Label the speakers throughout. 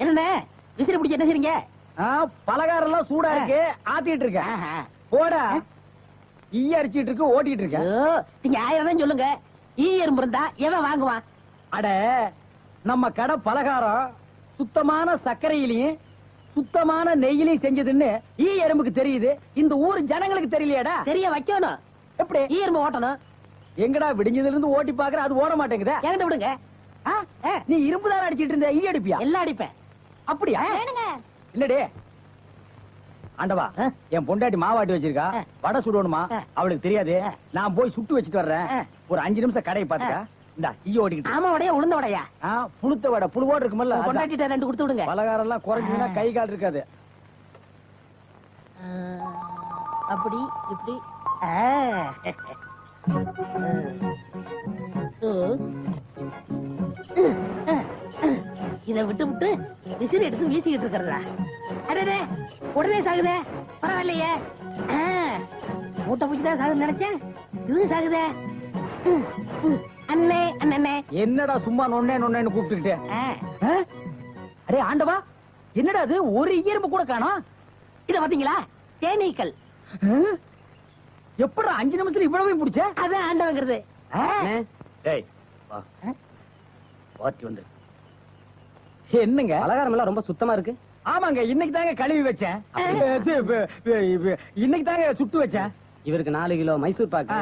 Speaker 1: என்ன விசிறி பிடிச்சி என்ன செய்றீங்க?
Speaker 2: பலகாரம் எல்லாம் சூடா இருக்கு, ஆத்திட்டு இருக்கேன். போடா, ஈ அரிச்சிட்டு இருக்கு, ஓட்டிட்டு இருக்கேன்.
Speaker 1: நீங்க 1000 தான் சொல்லுங்க. ஈ எறும்பு இருந்தா எவன் வாங்குவான்?
Speaker 2: அட, நம்ம கடை பலகாரம் சுத்தமான சர்க்கரையிலையும் சுத்தமான நெய்யிலையும் செஞ்சதுன்னு ஈ எறும்புக்கு தெரியுது. இந்த ஊர் ஜனங்களுக்கு தெரியலையாடா?
Speaker 1: தெரிய வைக்கணும்.
Speaker 2: எப்படி
Speaker 1: ஈ எறும்பு ஓட்டணும்?
Speaker 2: எங்கடா விடிஞ்சதுல இருந்து ஓட்டி பாக்குற, அது ஓட மாட்டேங்குதா?
Speaker 1: என்கிட்ட விடுங்க.
Speaker 2: நீ இரும்பு தான் அடிச்சிட்டு இருந்த, ஈ அடிப்பியா?
Speaker 1: எல்லாம் அடிப்பேன்.
Speaker 2: அப்படியா? இல்லடே ஆண்டவா, என் பொண்டாட்டி மாவாட்டி வச்சிருக்கா, வடை சுடணுமா, அவளுக்கு தெரியாது. நான் போய் சுட்டு வச்சுட்டு வர்றேன். ஒரு 5 நிமிஷம் கடையை பாத்துக்க. இந்த ஈ ஓடிக்கிட்டு.
Speaker 1: ஆமா, வடையா உளுந்த வடையா?
Speaker 2: புளுத்த வடை, புழுவோடு இருக்குமல்ல.
Speaker 1: பொண்டாட்டிட்ட 2 கொடுத்து விடுங்க.
Speaker 2: பலகாரம் எல்லாம் குறைஞ்சுன்னா கை கால் இருக்காது.
Speaker 1: அப்படி இப்படி. இதை விட்டு விட்டு விசிறி எடுத்து வீசிக்கிட்டு இருக்கிறதா? அடே, உடனே சாகுதே. பரவாயில்லையே, மூட்டை பூச்சிதான் சாகுது நினைச்சேன். இது சாகுதே. அண்ணே அண்ணே,
Speaker 2: என்னடா சும்மா நொண்ணே நொண்ணேன்னு கூப்பிட்டுக்கிட்டே? அரே ஆண்டவா, என்னடா அது, ஒரு ஈரம்பு கூட காணோம்.
Speaker 1: இத பாத்தீங்களா? தேனீக்கள்.
Speaker 2: எப்படா 5 நிமிஷத்துல இவ்வளவு பிடிச்ச?
Speaker 1: அதான் ஆண்டவங்கிறது.
Speaker 2: என்னங்க பலகாரம் எல்லாம் ரொம்ப சுத்தமா இருக்கு? ஆமாங்க, இன்னைக்கு தாங்க கழுவி வச்சேன். இன்னைக்கு தாங்க சுட்டு வச்சேன்.
Speaker 3: இவருக்கு 4 கிலோ மைசூர் பாக்கு,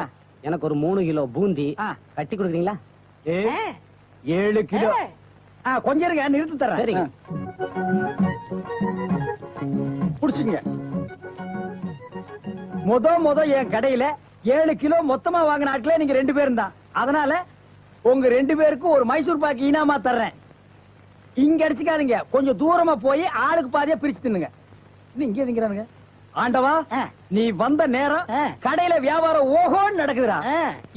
Speaker 3: எனக்கு ஒரு 3 கிலோ பூந்தி கட்டி கொடுக்குறீங்களா?
Speaker 2: 7 கிலோ. கொஞ்சம் இருங்க, நிறுத்து தரேன்.
Speaker 3: சரிங்க,
Speaker 2: புடிச்சுங்க. முத என் கடையில 7 கிலோ மொத்தமா வாங்கின ஆட்களே நீங்க 2 பேரும் தான். அதனால உங்க 2 பேருக்கும் ஒரு மைசூர் பாக்கு இனாமா தர்றேன். இங்க அடிச்சுக்காதீங்க, கொஞ்சம் தூரமா போய் ஆளுக்கு பாதியா பிரிச்சு தின்னுங்க. இங்க திங்கிறானுங்க. ஆண்டவா, நீ வந்த நேரம் கடையில வியாபாரம் ஓஹோன்னு நடக்குதுடா.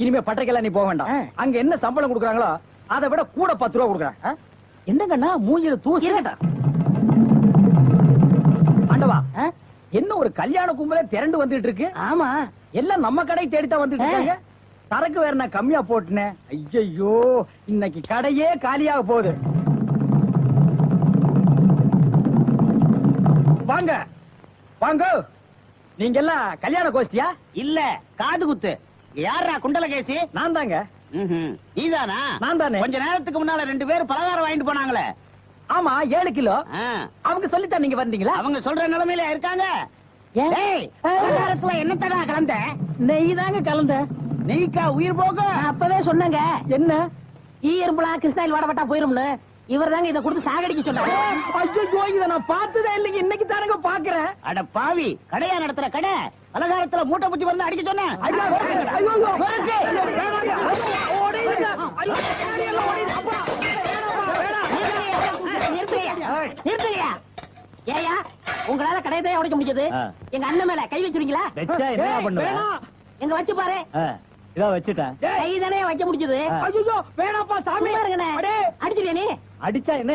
Speaker 2: இனிமே பட்டறைக்கெல்லாம் நீ போக வேண்டாம். அங்க என்ன சம்பளம் கொடுக்குறாங்களோ அதை விட கூட 10 ரூபா கொடுக்குறாங்க. என்னங்கண்ணா மூஞ்சில தூசி? ஆண்டவா, என்ன ஒரு கல்யாண கும்பல திரண்டு வந்துட்டு இருக்கு?
Speaker 1: ஆமா,
Speaker 2: எல்லாம் நம்ம கடை தேடித்தான் வந்துட்டு இருக்காங்க. சரக்கு வேற நான் கம்மியா போட்டுனேன். ஐயோ, இன்னைக்கு கடையே காலியாக போகுது. வாங்க வாங்க, நீங்க எல்லாம் கல்யாண கோஷ்டியா?
Speaker 1: இல்ல, காது குத்து. யாரா குண்டலகேசி?
Speaker 2: நான் தாங்க.
Speaker 1: நீதானா? நான் தானே. கொஞ்ச நேரத்துக்கு முன்னால 2 பேர் பலகாரம் வாங்கிட்டு போனாங்களே.
Speaker 2: ஆமா, 7 கிலோ. அவங்க சொல்லித்தான் நீங்க வந்தீங்களா?
Speaker 1: அவங்க சொல்ற நிலைமையில இருக்காங்க. பலகாரத்துல என்னத்தடா கலந்த?
Speaker 2: நெய் தாங்க கலந்த.
Speaker 1: நெய்க்கா உயிர் போக? அப்பவே சொன்னங்க.
Speaker 2: என்ன?
Speaker 1: ஈ எறும்புலாம் கிருஷ்ணாயில் வாடப்பட்டா போயிரும்னு. இவர் தாங்க இதை கொடுத்து சாகடிக்க சொன்னாங்க.
Speaker 2: ஐயோ, இதை நான் பார்த்ததே இல்லைங்க, இன்னைக்கு தானங்க பாக்குறேன்.
Speaker 1: அட பாவி, கடையா நடத்துற கடை, பலகாரத்துல மூட்டை பூச்சி வந்து அடிக்க சொன்ன. ஏயா, உங்களால கடையதான் உடைக்க முடிஞ்சது. எங்க அண்ணன் மேல கை வச்சிருக்கீங்களா? எங்க வச்சு பாரு.
Speaker 2: இதோ வச்சுட்டேன்.
Speaker 1: கை தானே வைக்க முடிஞ்சது.
Speaker 2: வேணாப்பா சாமி,
Speaker 1: அடிச்சுவியா நீ?
Speaker 2: அடிச்சா என்ன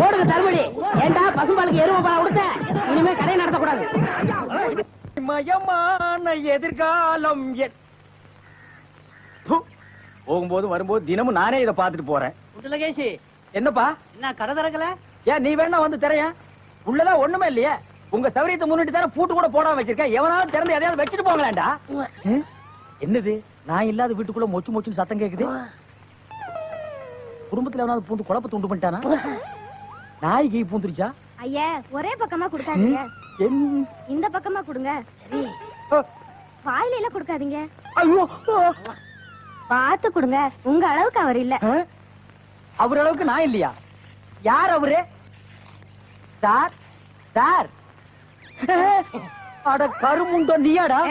Speaker 1: போடுங்க தள்ளுபடி. ஏண்டா பசும்பாலுக்கு எருமை பால் கொடுத்த? இனிமே கடையை நடத்தக்கூடாது.
Speaker 2: மயமான எதிர்காலம். போகும்போது வரும்போது தினமும் நானே இதை பாத்துட்டு போறேன்.
Speaker 1: குண்டலகேசி,
Speaker 2: என்னப்பா?
Speaker 1: என்ன கடை திறக்கல?
Speaker 2: ஏன் நீ வேணா வந்து திரையா? உள்ளதான் ஒண்ணுமே இல்லையே. உங்க சௌரியத்தை முன்னிட்டு தானே பூட்டு கூட போடாம வச்சிருக்கேன். எவனாவது திறந்து எதையாவது வச்சுட்டு போங்களாண்டா. என்னது, நான் இல்லாத வீட்டுக்குள்ள மொச்சு மொச்சுன்னு சத்தம் கேக்குது? குடும்பத்துல எவனாவது பூந்து குழப்பத்தை உண்டு பண்ணிட்டானா? நாய்க்கு பூந்துருச்சா?
Speaker 4: ஐயா, ஒரே பக்கமா கொடுக்காதீங்க, இந்த பக்கமா கொடுங்க. வாயில எல்லாம் கொடுக்காதீங்க.
Speaker 2: ஐயோ,
Speaker 4: பார்த்து கொடுங்க. உங்க அளவுக்கு அவர் இல்ல.
Speaker 2: அவர் அளவுக்கு நான் இல்லையா? யார் அவரு? சார் சார், அட கருமுண்டோ, நீயாடா?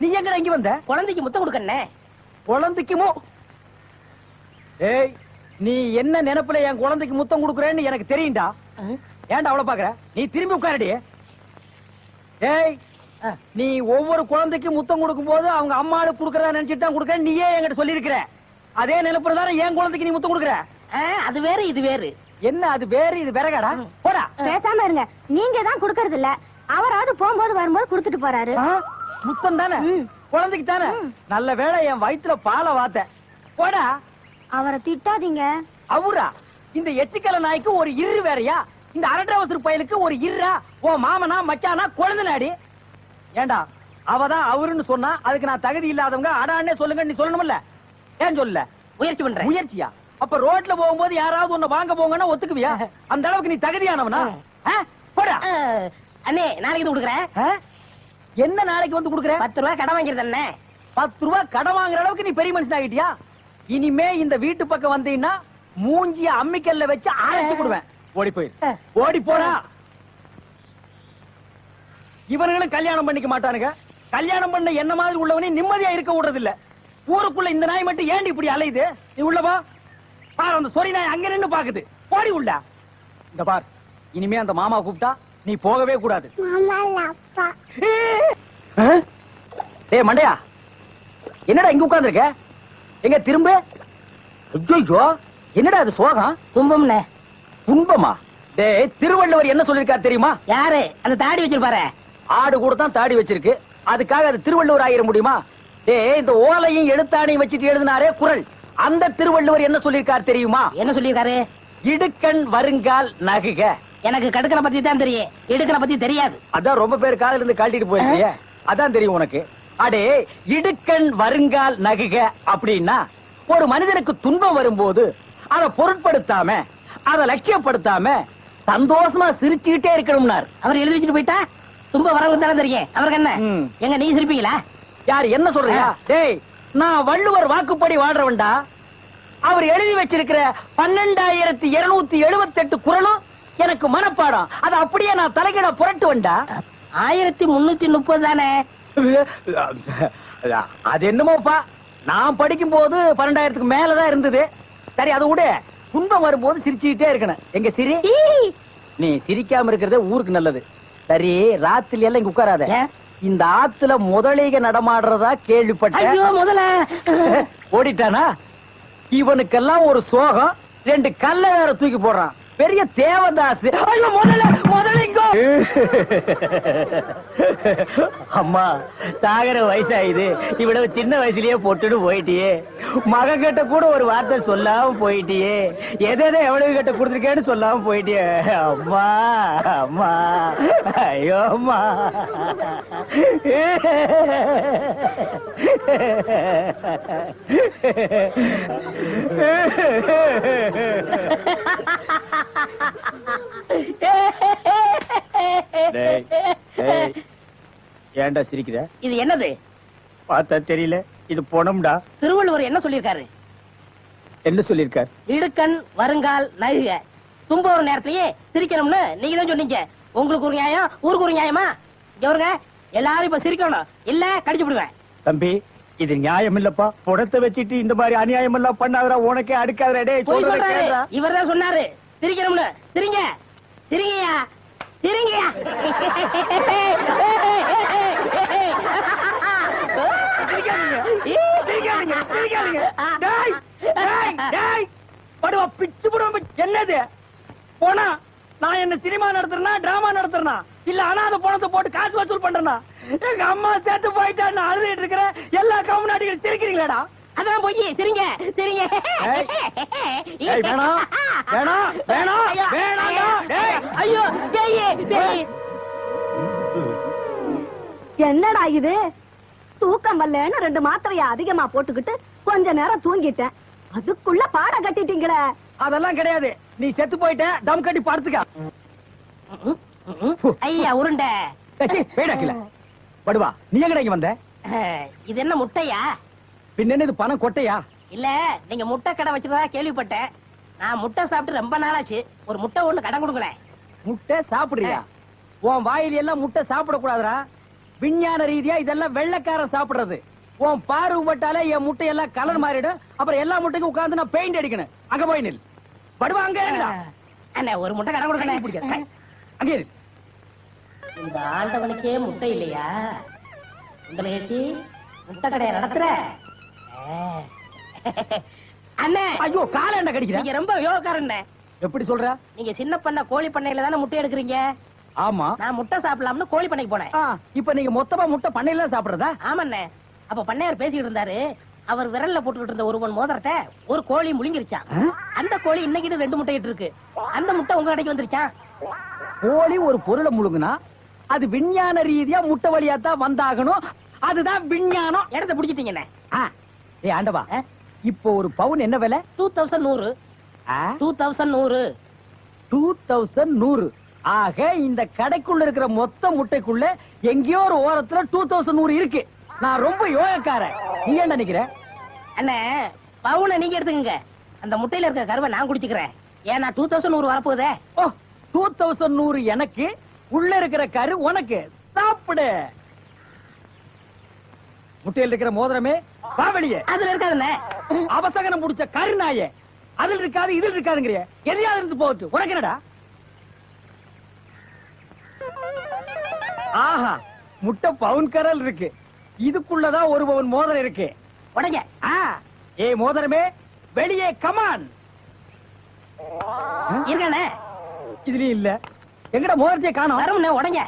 Speaker 2: நீ எங்கடா இங்க வந்த?
Speaker 1: குழந்தைக்கு முத்தம் கொடுக்கண்ணே.
Speaker 2: குழந்தைக்குமோ? ஏய், நீ என்ன நினைப்புல என் குழந்தைக்கு முத்தம் கொடுக்குறேன்னு எனக்கு தெரியும்டா. ஏன்டா அவ்வளவு பாக்குற? நீ திரும்பி உட்காரடி. ஏய், நீ ஒவ்வொரு குழந்தைக்கு முத்தம் கொடுக்கும் போது அவங்க அம்மாடு குடுக்கறதா நினைச்சிட்டு தான் கொடுக்க. நீயே என்கிட்ட சொல்லி இருக்கிற. அதே நினைப்புறதான என் குழந்தைக்கு நீ முத்தம் கொடுக்குற.
Speaker 1: அது வேறு இது வேறு.
Speaker 2: என்ன அது வேறு இது வேறகாடா? போடா.
Speaker 4: பேசாம இருங்க. நீங்க தான் கொடுக்கறது இல்ல, அவராவது போகும்போது வரும்போது கொடுத்துட்டு போறாரு.
Speaker 2: முத்தம் தானே குழந்தைக்கு தானே? நல்ல வேளை என் வயிற்றுல பாலை வாத்த. போடா.
Speaker 4: அவரை திட்டாதீங்க.
Speaker 2: அவரா? இந்த எச்சிக்கல நாய்க்கு ஒரு இரு வேறயா? இந்த அரட்டவசர் பயலுக்கு ஒரு இருரா? ஓ மாமனா மச்சானா குழந்தைனாடி? ஏண்டா அவதான் அவருன்னு சொன்னா அதுக்கு நான் தகுதி இல்லாதவங்க அடான்னே சொல்லுங்க நீ சொல்லணும்ல? ஏன் சொல்லல?
Speaker 1: முயற்சி பண்றேன்.
Speaker 2: முயற்சியா? அப்ப ரோட்ல போகும்போது யாராவது உன்னை வாங்க போங்கன்னா ஒத்துக்குவியா? அந்த அளவுக்கு நீ தகுதியானவனா? போடா.
Speaker 1: அண்ணே நாளைக்கு இது கொடுக்குறேன்.
Speaker 2: என்ன நாளைக்கு வந்து கொடுக்குற?
Speaker 1: 10 ரூபாய் கடன் வாங்கிருது அண்ணே.
Speaker 2: 10 ரூபாய் கடன் வாங்குற அளவுக்கு நீ பெரிய மனுஷன் ஆகிட்டியா? இனிமே இந்த வீட்டு பக்கம் வந்தீங்கன்னா மூஞ்சிய அம்மிக்கல்ல வச்சு அரைச்சு விடுவேன். ஓடி போயிரு. ஓடி போடா. இவனுங்களும் கல்யாணம் பண்ணிக்க மாட்டானுங்க. கல்யாணம் பண்ண என்ன மாதிரி உள்ளவனே நிம்மதியா இருக்க விடுறது இல்ல. ஊருக்குள்ள இந்த நாய் மட்டும் ஏண்டி இப்படி அலையுது? நீ உள்ளவா பாரு, அந்த சொறி நாய் அங்க நின்னு பாக்குது. போடி உள்ள. இந்த பார், இனிமே அந்த மாமா கூப்பிட்டா நீ போகவே கூடாது. டேய் மண்டையா, என்னடா இங்க உட்கார்ந்து இருக்க? எங்க திரும்ப? ஐயோ, என்னடா அது சோகம்?
Speaker 1: துன்பம்ண்ணே.
Speaker 2: துன்பமா? டேய், திருவள்ளுவர் என்ன சொல்லிருக்காரு தெரியுமா?
Speaker 1: யாரு அந்த தாடி வச்சிருப்பாரு?
Speaker 2: ஆடு கூட தான் தாடி வச்சிருக்கு, அதுக்காக அது திருவள்ளுவர் ஆயிர முடியுமா? டேய், இந்த ஓலையும் எழுத்தாணையும் வச்சிட்டு எழுதினாரே குறள், அந்த திருவள்ளுவர் என்ன சொல்லிருக்காரு தெரியுமா?
Speaker 1: என்ன சொல்லிருக்காரு?
Speaker 2: இடுக்கண் வருங்கால் நகுக.
Speaker 1: எனக்கு கடுக்கனை பத்தி தான் தெரியும், இடுக்கனை பத்தி தெரியாது.
Speaker 2: அதான் ரொம்ப பேர் காலையில இருந்து காட்டிட்டு போயிருக்கீங்க, அதான் தெரியும் உனக்கு. அடே, இடுக்கண் வருங்கால் நகுக அப்படின்னா ஒரு மனிதனுக்கு துன்பம் வரும்போது அதை பொருட்படுத்தாம, அதை லட்சியப்படுத்தாம சந்தோஷமா சிரிச்சுக்கிட்டே இருக்கணும்னார்.
Speaker 1: அவர் எழுதி வச்சுட்டு போயிட்டா துன்பம் வரவங்க தானே தெரியும், அவருக்கு என்ன? எங்க நீ சிரிப்பீங்களா?
Speaker 2: யார் என்ன சொல்றியா? டேய், நான் வள்ளுவர் வாக்குப்படி வாழ்றவன்டா. அவர் எழுதி வச்சிருக்கிற 12,278 குறளும் எனக்கு மனப்பாடம். அது அப்படியே நான் தலைகீழ புரட்டுவன்டா.
Speaker 1: 1330 தானே?
Speaker 2: அது என்னமோப்பா, நான் படிக்கும் போது 12,000க்கு மேலதான் இருந்தது. சரி, அது விட துன்பம் வரும்போது சிரிச்சுக்கிட்டே இருக்கணும். எங்க சிரி? நீ சிரிக்காம இருக்கிறது ஊருக்கு நல்லது. சரி, ராத்திரி எல்லாம் இங்க உட்காராத. இந்த ஆத்துல முதலீக நடமாடுறதா கேள்விப்பட்டேன்.
Speaker 1: ஐயோ, முதல்ல
Speaker 2: ஓடிட்டானா? இவனுக்கெல்லாம் ஒரு சோகம், 2 கல்ல வேற தூக்கி போடுறான். பெரிய தேவதாஸ். ஐயோ, முதலிங்கோ. அம்மா, சாகர வயசாயுது, இவ்வளவு சின்ன வயசுலயே போட்டுட்டு போயிட்டியே. மகன் கிட்ட கூட ஒரு வார்த்தை சொல்லாம போயிட்டியே. எதை எவ்வளவு கிட்ட கொடுத்துருக்கேன்னு சொல்லாம போயிட்டியே. அம்மா அம்மா, ஐயோ அம்மா. ஏன்டா சிரிக்கிற?
Speaker 1: இது என்னது?
Speaker 2: பார்த்தா தெரியல, இது பொணம்டா.
Speaker 1: திருவள்ளுவர் என்ன சொல்லிருக்காரு?
Speaker 2: என்ன சொல்லிருக்காரு?
Speaker 1: இடுக்கண் வருங்கால் நகுக. துன்ப ஒரு நேரத்திலேயே சிரிக்கணும்னு நீங்க தான் சொன்னீங்க. உங்களுக்கு ஒரு நியாயம், ஊருக்கு ஒரு நியாயமா? இவருங்க எல்லாரும் இப்ப சிரிக்கணும், இல்ல கடிச்சு விடுவேன்.
Speaker 2: தம்பி, இது நியாயம் இல்லப்பா. புடத்தை வச்சிட்டு இந்த மாதிரி அநியாயம் எல்லாம் பண்ணாதடா, உனக்கே அடுக்காதடா.
Speaker 1: இவர் தான் சொன்னாரு சிரிக்கணும்னு. சிரிங்க சிரிங்கயா, சிரிங்கயா.
Speaker 2: என்னது போனா? நான் என்ன சினிமா நடத்துறேனா, டிராமா நடத்துறேனா, இல்ல அனாதை பணத்தை போட்டு காசு வசூல் பண்றேனா? எங்க அம்மா சேர்த்து போயிட்டா நான் அழுதுட்டு இருக்கிறேன். எல்லா கம்முனாட்டிகள் சிரிக்கிறீங்களாடா?
Speaker 1: அதான் போய் சிரிங்க சிரிங்க.
Speaker 2: வேணாம் வேணாம் வேணாம் வேணாம்.
Speaker 1: ஐயோ,
Speaker 4: என்னடா இது? தூக்கம் வரலன்னு 2 மாத்திரைய அதிகமா போட்டுக்கிட்டு கொஞ்ச நேரம் தூங்கிட்டேன், அதுக்குள்ள பாட கட்டிட்டீங்களே.
Speaker 2: அதெல்லாம் கிடையாது, நீ செத்து போயிட்ட, தம் கட்டி படுத்துக்க.
Speaker 1: ஐயா உருண்டை
Speaker 2: வேடாக்கல படுவா. நீ எங்கடா இங்க வந்த?
Speaker 1: இது என்ன முட்டையா?
Speaker 2: பின்ன இது பணம் கொட்டையா?
Speaker 1: இல்ல, நீங்க முட்டை கடை வச்சிருந்தா கேள்விப்பட்டேன். நான் முட்டை சாப்பிட்டு ரொம்ப நாளாச்சு, ஒரு முட்டை ஒண்ணு கடன் கொடுங்களேன்.
Speaker 2: முட்டை சாப்பிடுறியா? உன் வாயில எல்லாம் முட்டை சாப்பிட கூடாதுடா. விஞ்ஞான ரீதியா இதெல்லாம் வெள்ளைக்காரன் சாப்பிடுறது. உன் பார்வை பட்டாலே என் முட்டை எல்லாம் கலர் மாறிடும். அப்புறம் எல்லா முட்டைக்கும் உட்கார்ந்து நான் பெயிண்ட் அடிக்கணும். அங்க போய் நில். படுவா அங்க.
Speaker 1: அண்ணா, ஒரு முட்டை கடன் கொடுக்கணும்.
Speaker 2: அங்க இரு.
Speaker 1: இந்த ஆண்டவனுக்கே முட்டை இல்லையா? உங்களை ஏற்றி முட்டை கடையை நடத்துற அண்ணே.
Speaker 2: ஐயோ, கால என்ன கடிக்கிற?
Speaker 1: நீங்க ரொம்ப யோகக்காரன்.
Speaker 2: எப்படி சொல்ற?
Speaker 1: நீங்க சின்ன பண்ண கோழி பண்ணையில தானே முட்டை எடுக்கிறீங்க?
Speaker 2: ஆமா.
Speaker 1: நான் முட்டை சாப்பிடலாம்னு கோழி பண்ணைக்கு போனேன்.
Speaker 2: இப்ப நீங்க மொத்தமா முட்டை பண்ணையில சாப்பிடுறதா?
Speaker 1: ஆமாண்ணே. அப்ப பண்ணையார் பேசிட்டு இருந்தாரு, அவர் விரல்ல போட்டுக்கிட்டு இருந்த ஒரு பொன் மோதிரத்தை ஒரு கோழி முழுங்கிருச்சான். அந்த கோழி இன்னைக்கு 2 முட்டையிட்டு இருக்கு. அந்த முட்டை உங்க கடைக்கு வந்துருச்சான்.
Speaker 2: கோழி ஒரு பொருளை முழுங்குனா அது விஞ்ஞான ரீதியா முட்டை வழியா தான் வந்தாகணும். அதுதான் விஞ்ஞானம்.
Speaker 1: இடத்த பிடிச்சிட்டீங்கண்ணே.
Speaker 2: ஏ ஆண்டவா, இப்போ ஒரு பவுன் என்ன விலை?
Speaker 1: 2100. 2100.
Speaker 2: 2100. ஆக இந்த கடைக்குள்ள இருக்கிற மொத்த முட்டைக்குள்ள எங்கேயோ ஒரு ஓரத்துல 2100 இருக்கு. நான் ரொம்ப யோகக்காரன். நீ என்ன நினைக்கிற?
Speaker 1: அண்ணே, பவுனை நீங்க எடுத்துக்கங்க. அந்த முட்டையில இருக்க கருவை நான் குடிச்சுக்கிறேன். ஏன்னா 2100 வரப்போகுதே.
Speaker 2: ஓ, 2100 எனக்கு, உள்ள இருக்கிற கரு உனக்கு. சாப்பிடு. முட்டையில் இருக்கிற மோதிரமே வா வெளியே.
Speaker 1: அதுல இருக்காதுண்ணே.
Speaker 2: அவசகனம் முடிச்ச கரு நாயே. அதுல இருக்காது இதுல இருக்காதுங்கிறிய. எதையாவது இருந்து போட்டு உனக்கு என்னடா? ஆஹா, முட்டை பவுன் கரல் இருக்கு. இதுக்குள்ளதான் ஒரு பவுன் மோதிரம் இருக்கு.
Speaker 1: உடைங்க.
Speaker 2: ஏ மோதிரமே வெளியே கமான்.
Speaker 1: இருக்கானே.
Speaker 2: இதுலயும் இல்ல. எங்கடா மோதிரத்தையே காணோம்.
Speaker 1: வரமுண்ணே, உடைங்க.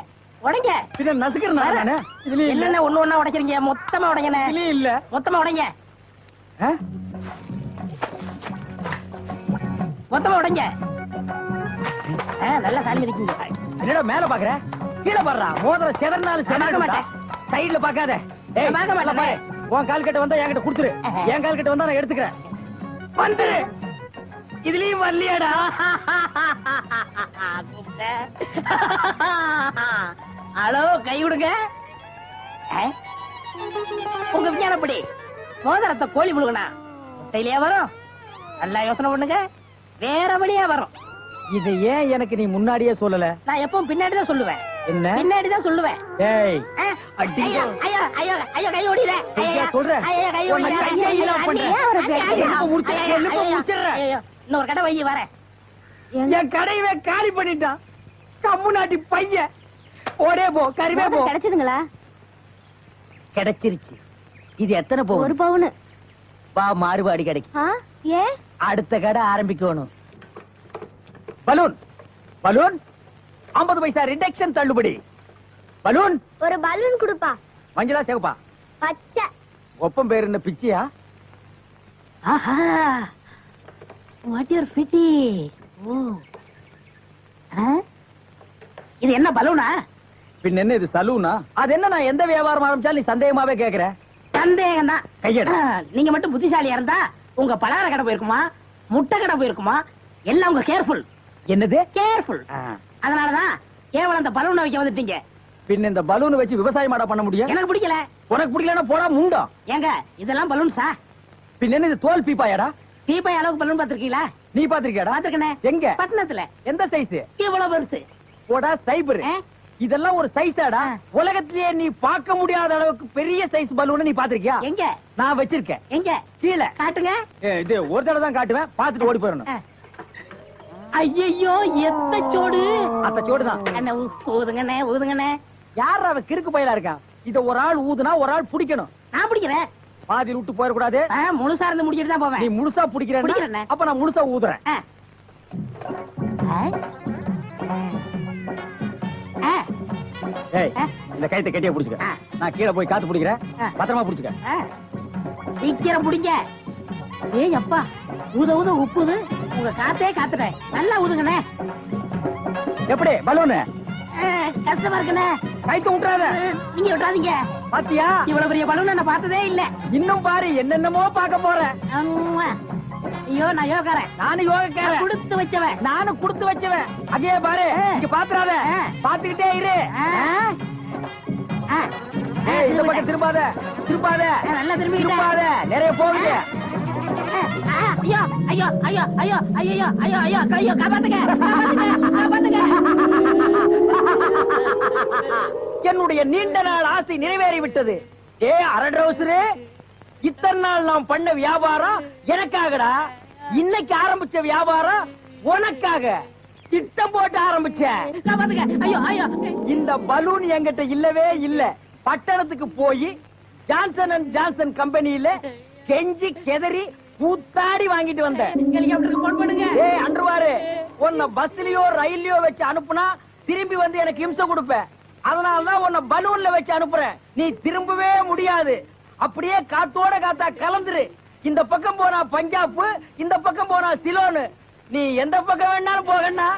Speaker 1: உடைங்க.
Speaker 2: பின்ன நசுக்கிறேன். இதுலயும் இல்ல.
Speaker 1: என்னென்ன ஒண்ணு உடைக்கிறீங்க? மொத்தமா உடைங்கண்ணே.
Speaker 2: இதுலயும் இல்ல.
Speaker 1: மொத்தமா உடைங்க. மொத்தமா உடைங்க. நல்லா சாமி இருக்கீங்க.
Speaker 2: என்னடா மேல பாக்குற? கீழே பாடுறா. மோதிரம் செதறினாலும்
Speaker 1: பார்க்க மாட்டேன்.
Speaker 2: சைடுல பாக்காத.
Speaker 1: பார்க்க மாட்டேன்.
Speaker 2: உன் கால் கட்ட வந்தா என்கிட்ட கொடுத்துரு. என் கால் கட்ட வந்தா நான் எடுத்துக்கிறேன். வந்துரு. இதுலயும் வரலையாடா?
Speaker 1: ஹலோ, கை விடுங்க. உங்க விஞ்ஞானப்படி மோதிரத்தை கோழி முழுகனா முட்டையிலேயே வரும். நல்லா யோசனை பண்ணுங்க. வேற வழியா வரும்.
Speaker 2: இது ஏன் எனக்கு நீ முன்னாடியே சொல்லல?
Speaker 1: நான் எப்பவும் பின்னாடிதான் சொல்லுவேன்.
Speaker 2: என்ன?
Speaker 1: பின்னாடிதான் சொல்லுவேன்.
Speaker 2: ஏய்,
Speaker 1: ஐயோ ஐயோ ஐயோ ஐயோ, கை ஓடிற.
Speaker 2: சொல்றேன்.
Speaker 1: ஐயோ, கை ஓடிற. இன்னொரு கடை வை வரேன்.
Speaker 2: என் கடையவே காலி பண்ணிட்டான். கம்மு நாட்டி பையன். ஓடே போ, கருவே போ.
Speaker 4: கிடைச்சதுங்களா?
Speaker 2: கிடைச்சிருச்சு. இது எத்தனை பவுன்?
Speaker 4: 1 பவுன்.
Speaker 2: வா, மாறுபாடி கிடைக்கும்.
Speaker 4: ஏன்?
Speaker 2: அடுத்த கடை ஆரம்பிக்கணும். பலூன் பலூன் 50 பைசா ரிடக்ஷன் தள்ளுபடி. பலூன்.
Speaker 4: ஒரு பலூன் கொடுப்பா.
Speaker 2: மஞ்சளா சேவப்பா?
Speaker 4: பச்சை.
Speaker 2: ஒப்பம் பேர் என்ன பிச்சியா?
Speaker 1: ஆஹா, வாட் யூர் ஃபிட்டி. ஓ, இது என்ன பலூனா?
Speaker 2: பின் என்ன இது சலூனா? அது என்ன, நான் எந்த வியாபாரம் ஆரம்பிச்சாலும் நீ சந்தேகமாவே கேக்குற.
Speaker 1: சந்தேகம் தான்.
Speaker 2: கையெடு.
Speaker 1: நீங்க மட்டும் புத்திசாலியா இருந்தா உங்க பலகார கடை போயிருக்குமா, முட்டை கடை போயிருக்குமா, எல்லாம் உங்க கேர்ஃபுல்.
Speaker 2: என்னது
Speaker 1: கேர்ஃபுல்? அதனாலதான் கேவலம் அந்த பலூனை வைக்க வந்துட்டீங்க.
Speaker 2: பின் இந்த பலூன் வச்சு விவசாயம் பண்ண முடியும்?
Speaker 1: எனக்கு பிடிக்கல.
Speaker 2: உனக்கு பிடிக்கலன்னா போடா முண்டம்.
Speaker 1: ஏங்க, இதெல்லாம் பலூன்ஸா?
Speaker 2: பின் என்ன இது தோல் பீப்பாயாடா?
Speaker 1: பீப்பாய் அளவுக்கு பலூன் பாத்திருக்கீங்களா?
Speaker 2: நீ பாத்திருக்கியாடா?
Speaker 1: பாத்திருக்கனே.
Speaker 2: எங்க?
Speaker 1: பட்டணத்துல.
Speaker 2: எந்த சைஸ்?
Speaker 1: இவ்வளவு பெருசு.
Speaker 2: போடா சைபர். இதெல்லாம் ஒரு சைஸாடா? உலகத்திலேயே நீ பார்க்க முடியாத அளவுக்கு பெரிய சைஸ் பலூன் நீ பாத்திருக்கியா?
Speaker 1: எங்க?
Speaker 2: நான் வச்சிருக்கேன்.
Speaker 1: எங்க?
Speaker 2: கீழே
Speaker 1: காட்டுங்க.
Speaker 2: இது ஒரு தடவை தான் காட்டுவேன். பாத்துட்டு ஓடி போயிடணும்.
Speaker 1: ஐயோ, எத்த சோடு.
Speaker 2: அத்த சோடுதான்.
Speaker 1: என்ன ஊதுங்கண்ணே, ஊதுங்கண்ணே.
Speaker 2: யார் அவ கிறுக்கு பயிலா இருக்கா? இத ஒரு ஆள் ஊதுனா ஒரு ஆள் பிடிக்கணும்.
Speaker 1: நான் பிடிக்கிறேன்.
Speaker 2: பாதி விட்டு போயிடக்கூடாது.
Speaker 1: முழுசா இருந்து முடிச்சிட்டு தான் போவேன்.
Speaker 2: நீ முழுசா பிடிக்கிறேன். அப்ப நான் முழுசா ஊதுறேன். ஏய், இந்த கைத்தை கட்டியா புடிச்சுக்க. நான் கீழே போய் காத்து பிடிக்கிறேன். பத்திரமா புடிச்சுக்க.
Speaker 1: சீக்கிரம் பிடிங்க. ஏய் அப்பா, ஊத ஊத உப்புது. உங்க காத்தே காத்துட்டேன். நல்லா ஊதுங்கண்ணே.
Speaker 2: எப்படி பலூனு?
Speaker 1: கஷ்டமா இருக்குண்ணே.
Speaker 2: கைத்து விட்டுறாத.
Speaker 1: நீங்க விட்டுறாதீங்க.
Speaker 2: பாத்தியா,
Speaker 1: இவ்வளவு பெரிய பலூன் நான் பார்த்ததே இல்ல.
Speaker 2: இன்னும் பாரு, என்னென்னமோ பார்க்க போறேன்.
Speaker 1: ஐயோ, நான் யோகாரன்.
Speaker 2: நானும் யோகக்காரன்.
Speaker 1: கொடுத்து வச்சவன்.
Speaker 2: நானும் கொடுத்து வச்சவன். அதே பாரு, இங்க பாத்துறாத. பாத்துக்கிட்டே இரு. இந்த பக்கம் திரும்பாத, திரும்பாத.
Speaker 1: நல்லா திரும்பி
Speaker 2: திரும்பாத, நிறைய போகுது.
Speaker 1: ஐயோ ஐயோ ஐயோ ஐயோ ஐயோ ஐயோ ஐயோ ஐயோ, காப்பாத்துங்க, காப்பாத்துங்க.
Speaker 2: என்னுடைய நீண்ட நாள் ஆசை நிறைவேறிவிட்டது. ஏ அரட்ரவுசரு, இத்தனை நாள் நாம் பண்ண வியாபாரம் எனக்காகடா. இன்னைக்கு ஆரம்பிச்ச வியாபாரம் உனக்காக. திட்டம் போட்டு ஆரம்பிச்சேன்.
Speaker 1: ஐயோ ஐயோ,
Speaker 2: இந்த பலூன் என்கிட்ட இல்லவே இல்ல. பட்டணத்துக்கு போய் ஜான்சன் அண்ட் ஜான்சன் கம்பெனியில கெஞ்சி கெதறி கூத்தாடி வாங்கிட்டு வந்தேன்.
Speaker 1: ஹெலிகாப்டருக்கு போன் பண்ணுங்க.
Speaker 2: ஏய் அன்றுவாரு, உன்னை பஸ்லயோ ரயில்லயோ வச்சு அனுப்புனா திரும்பி வந்து எனக்கு இம்சை கொடுப்ப. அதனாலதான் உன்னை பலூன்ல வச்சு அனுப்புறேன். நீ திரும்பவே முடியாது. அப்படியே காத்தோட காத்தா கலந்துரு. இந்த பக்கம் போனா பஞ்சாப், இந்த பக்கம் போனா சிலோனு. நீ எந்த பக்கம் வேணாலும் போகண்ணா.